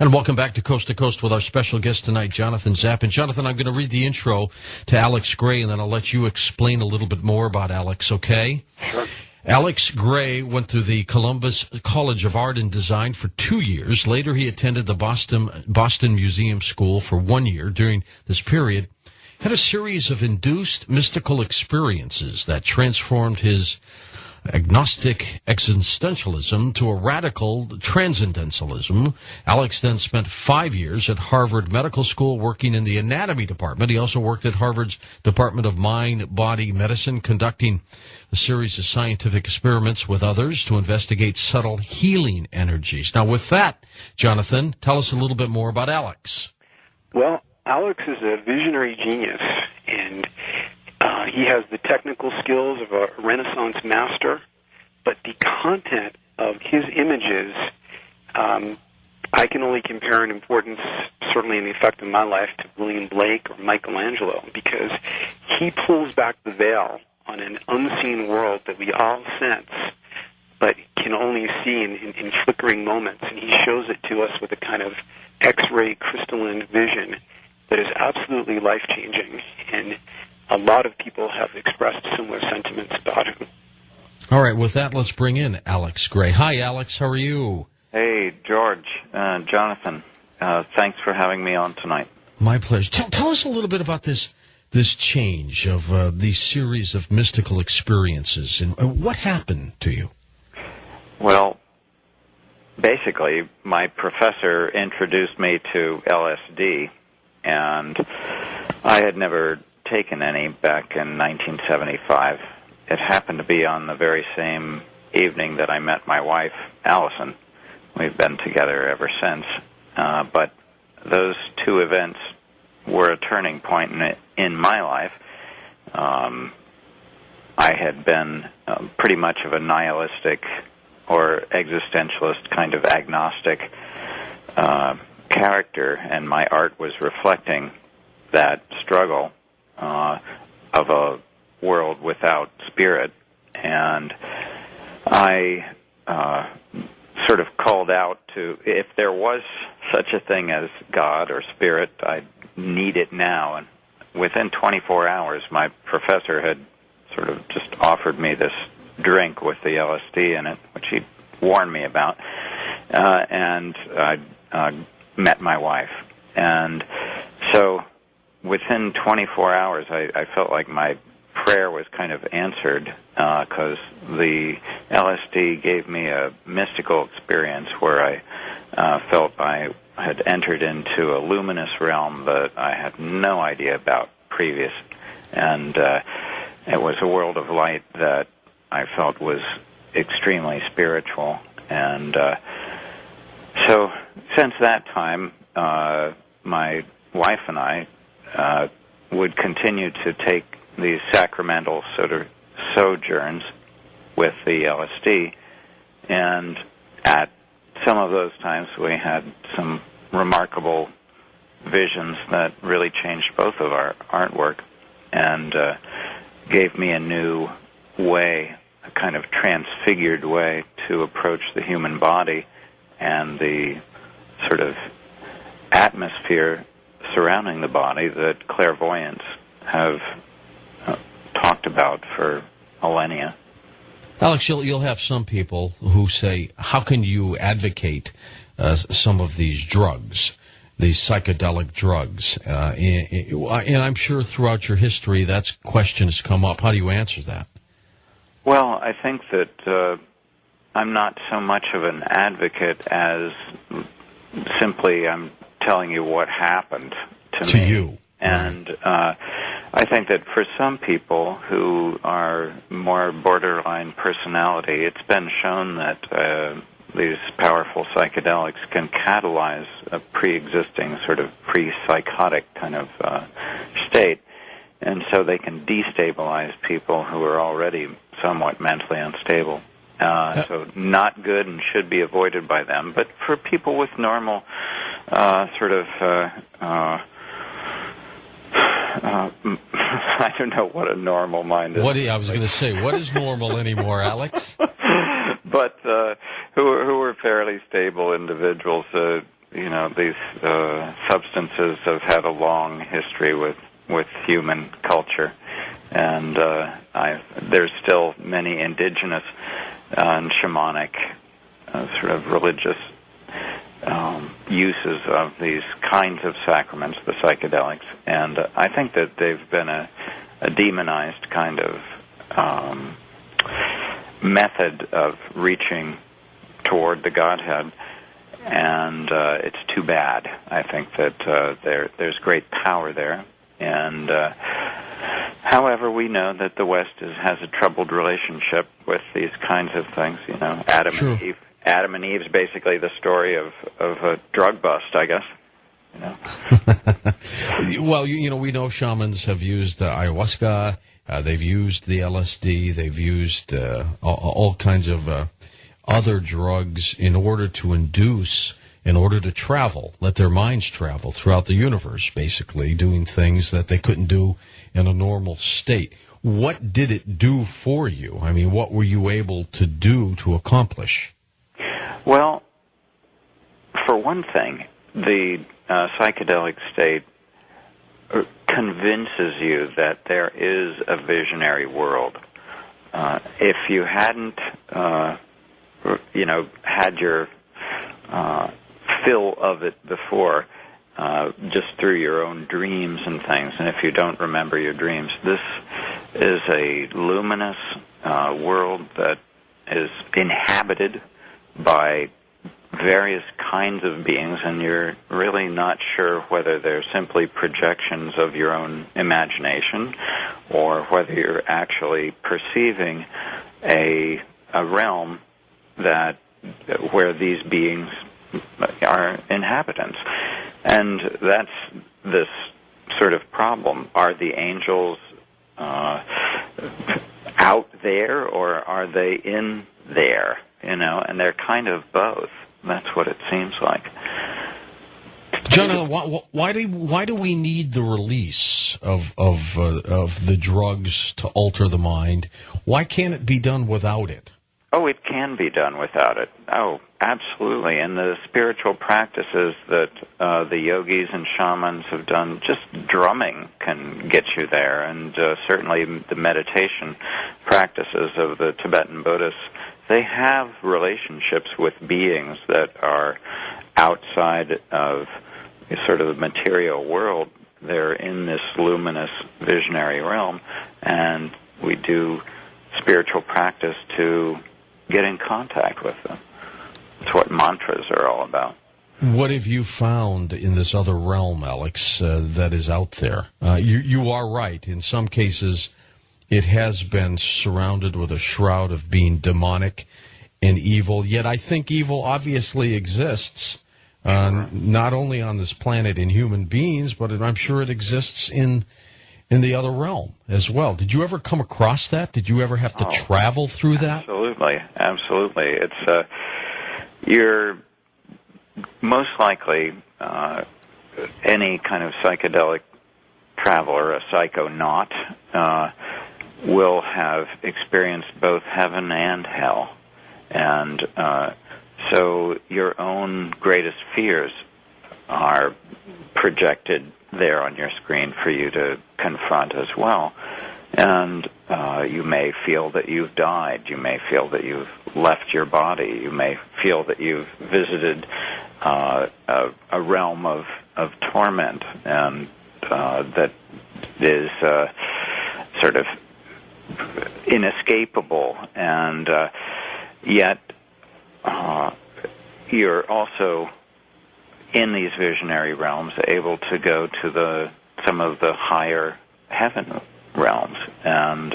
And welcome back to Coast with our special guest tonight, Jonathan Zapp. And Jonathan, I'm going to read the intro to Alex Gray, and then I'll let you explain a little bit more about Alex, okay? Sure. Alex Gray went to the Columbus College of Art and Design for 2 years. Later, he attended the Boston Museum School for 1 year. During this period, had a series of induced mystical experiences that transformed his agnostic existentialism to a radical transcendentalism. Alex then spent 5 years at Harvard Medical School working in the anatomy department. He also worked at Harvard's Department of Mind-Body Medicine, conducting a series of scientific experiments with others to investigate subtle healing energies. Now, with that, Jonathan, tell us a little bit more about Alex. Well, Alex is a visionary genius, and he has the technical skills of a Renaissance master, but the content of his images, I can only compare in importance, certainly in the effect of my life, to William Blake or Michelangelo, because he pulls back the veil on an unseen world that we all sense, but can only see in flickering moments, and he shows it to us with a kind of X-ray crystalline vision that is absolutely life-changing, and a lot of people have expressed similar sentiments about him. All right, with that, let's bring in Alex Gray. Hi, Alex. How are you? Hey, George, Jonathan. Thanks for having me on tonight. My pleasure. Tell us a little bit about this change of these series of mystical experiences, and what happened to you? Well, basically, my professor introduced me to LSD, and I had never taken any back in 1975. It happened to be on the very same evening that I met my wife, Allison. We've been together ever since. But those two events were a turning point in my life. I had been pretty much of a nihilistic or existentialist kind of agnostic character, and my art was reflecting that struggle of a world without spirit. And I sort of called out to, if there was such a thing as God or spirit, I need it now. And within 24 hours, my professor had sort of just offered me this drink with the LSD in it, which he warned me about, and I met my wife. And so within 24 hours, I felt like my prayer was kind of answered, because the LSD gave me a mystical experience where I felt I had entered into a luminous realm that I had no idea about previous. And it was a world of light that I felt was extremely spiritual. And so since that time, my wife and I would continue to take these sacramental sort of sojourns with the LSD, and at some of those times we had some remarkable visions that really changed both of our artwork and gave me a new way, a kind of transfigured way to approach the human body and the sort of atmosphere surrounding the body that clairvoyants have talked about for millennia. Alex, you'll have some people who say, how can you advocate some of these drugs, these psychedelic drugs? And I'm sure throughout your history that question has come up. How do you answer that? Well, I think that I'm not so much of an advocate as simply I'm telling you what happened to me. To you. And I think that for some people who are more borderline personality, it's been shown that these powerful psychedelics can catalyze a pre-existing sort of pre-psychotic kind of state. And so they can destabilize people who are already somewhat mentally unstable. So not good and should be avoided by them. But for people with normal sort of I don't know what a normal mind is. I was going to say, what is normal anymore, Alex? But who are fairly stable individuals, these substances have had a long history with human culture, and there's still many indigenous and shamanic sort of religious uses of these kinds of sacraments, the psychedelics, and I think that they've been a demonized kind of method of reaching toward the Godhead, and it's too bad. I think that there's great power there, and however, we know that the West has a troubled relationship with these kinds of things. Adam True. and Eve. Adam and Eve is basically the story of a drug bust, I guess. Well, we know shamans have used ayahuasca. They've used the LSD. They've used all kinds of other drugs in order to travel, let their minds travel throughout the universe, basically doing things that they couldn't do in a normal state. What did it do for you? I mean, what were you able to do to accomplish? Well, for one thing, the psychedelic state convinces you that there is a visionary world. If you hadn't, had your fill of it before, just through your own dreams and things, and if you don't remember your dreams, this is a luminous world that is inhabited by various kinds of beings, and you're really not sure whether they're simply projections of your own imagination or whether you're actually perceiving a realm where these beings are inhabitants. And that's this sort of problem. Are the angels out there, or are they in there? And they're kind of both. That's what it seems like. Jonathan, why do we need the release of the drugs to alter the mind? Why can't it be done without it? Oh, it can be done without it. Oh, absolutely. And the spiritual practices that the yogis and shamans have done, just drumming can get you there. And certainly the meditation practices of the Tibetan Buddhists, they have relationships with beings that are outside of sort of the material world. They're in this luminous visionary realm, and we do spiritual practice to get in contact with them. It's what mantras are all about. What have you found in this other realm, Alex, that is out there? You are right. In some cases, it has been surrounded with a shroud of being demonic and evil. Yet I think evil obviously exists, not only on this planet in human beings, but I'm sure it exists in the other realm as well. Did you ever come across that? Did you ever have to travel through that? Absolutely. It's you're most likely any kind of psychedelic traveler, a psychonaut, will have experienced both heaven and hell. And so your own greatest fears are projected there on your screen for you to confront as well. And you may feel that you've died. You may feel that you've left your body. You may feel that you've visited a realm of torment, and that is sort of inescapable. And yet you're also in these visionary realms able to go to some of the higher heaven realms. And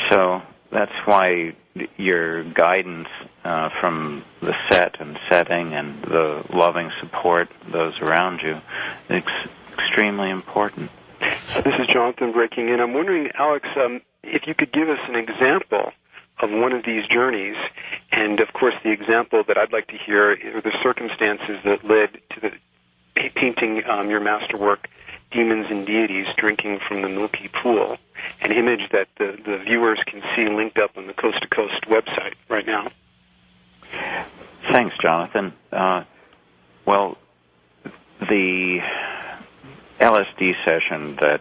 so that's why your guidance from the set and setting and the loving support of those around you is extremely important. This is Jonathan breaking in. I'm wondering, Alex, if you could give us an example of one of these journeys, and of course the example that I'd like to hear are the circumstances that led to the painting your masterwork, Demons and Deities Drinking from the Milky Pool, an image that the viewers can see linked up on the Coast to Coast website right now. Thanks, Jonathan. Well, LSD session that